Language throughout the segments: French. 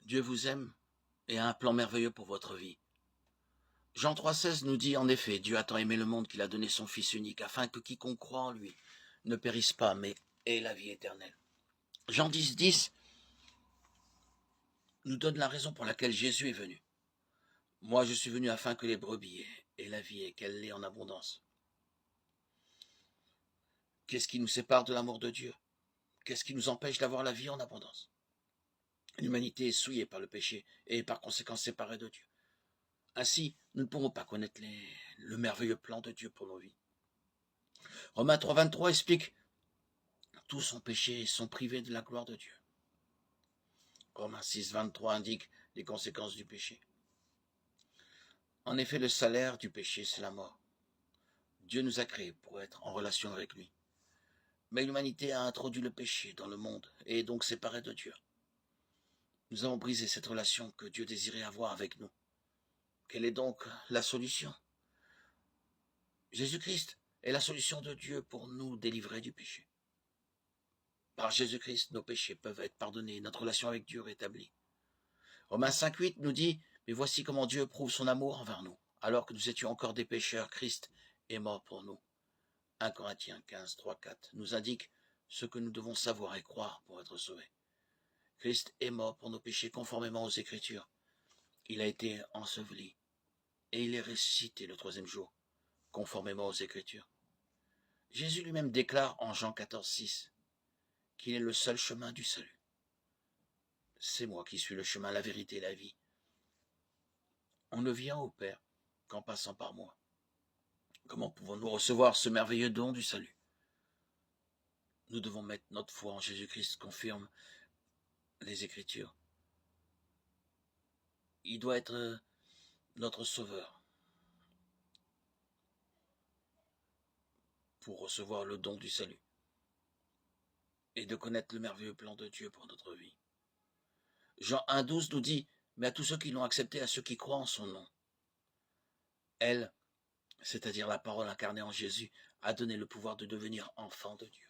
Dieu vous aime et a un plan merveilleux pour votre vie. Jean 3,16 nous dit en effet, Dieu a tant aimé le monde qu'il a donné son Fils unique, afin que quiconque croit en lui ne périsse pas, mais ait la vie éternelle. Jean 10,10 nous donne la raison pour laquelle Jésus est venu. Moi, je suis venu afin que les brebis aient la vie et qu'elle l'ait en abondance. Qu'est-ce qui nous sépare de l'amour de Dieu? Qu'est-ce qui nous empêche d'avoir la vie en abondance? L'humanité est souillée par le péché et par conséquent séparée de Dieu. Ainsi, nous ne pourrons pas connaître le merveilleux plan de Dieu pour nos vies. Romains 3,23 explique « Tous ont péché et sont privés de la gloire de Dieu ». Romains 6,23 indique les conséquences du péché. En effet, le salaire du péché, c'est la mort. Dieu nous a créés pour être en relation avec lui. Mais l'humanité a introduit le péché dans le monde et est donc séparée de Dieu. Nous avons brisé cette relation que Dieu désirait avoir avec nous. Quelle est donc la solution? Jésus-Christ est la solution de Dieu pour nous délivrer du péché. Par Jésus-Christ, nos péchés peuvent être pardonnés, notre relation avec Dieu rétablie. Romains 5,8 nous dit « Mais voici comment Dieu prouve son amour envers nous. Alors que nous étions encore des pécheurs, Christ est mort pour nous. » 1 Corinthiens 15, 3, 4 nous indique ce que nous devons savoir et croire pour être sauvés. Christ est mort pour nos péchés conformément aux Écritures. Il a été enseveli et il est ressuscité le troisième jour, conformément aux Écritures. Jésus lui-même déclare en Jean 14, 6 qu'il est le seul chemin du salut. C'est moi qui suis le chemin, la vérité et la vie. On ne vient au Père qu'en passant par moi. Comment pouvons-nous recevoir ce merveilleux don du salut? Nous devons mettre notre foi en Jésus-Christ, confirme les Écritures. Il doit être notre Sauveur pour recevoir le don du salut et de connaître le merveilleux plan de Dieu pour notre vie. Jean 1,12 nous dit « Mais à tous ceux qui l'ont accepté, à ceux qui croient en son nom, elle, c'est-à-dire la parole incarnée en Jésus, a donné le pouvoir de devenir enfant de Dieu. »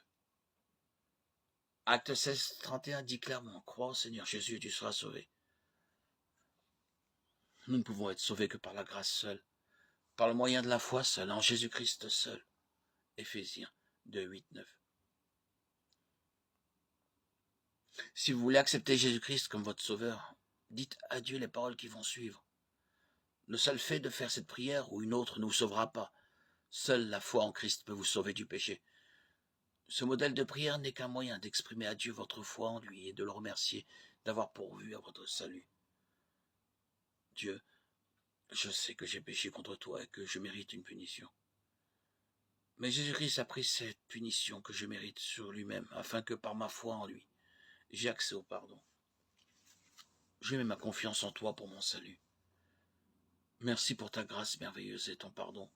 Acte 16, 31 dit clairement « Crois au Seigneur Jésus et tu seras sauvé. » Nous ne pouvons être sauvés que par la grâce seule, par le moyen de la foi seule, en Jésus-Christ seul. Éphésiens 2, 8, 9. Si vous voulez accepter Jésus-Christ comme votre sauveur, dites à Dieu les paroles qui vont suivre. Le seul fait de faire cette prière ou une autre ne vous sauvera pas. Seule la foi en Christ peut vous sauver du péché. Ce modèle de prière n'est qu'un moyen d'exprimer à Dieu votre foi en lui et de le remercier d'avoir pourvu à votre salut. Dieu, je sais que j'ai péché contre toi et que je mérite une punition. Mais Jésus-Christ a pris cette punition que je mérite sur lui-même, afin que par ma foi en lui, j'ai accès au pardon. Je mets ma confiance en toi pour mon salut. Merci pour ta grâce merveilleuse et ton pardon,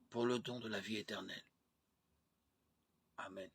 pour le don de la vie éternelle. Amen.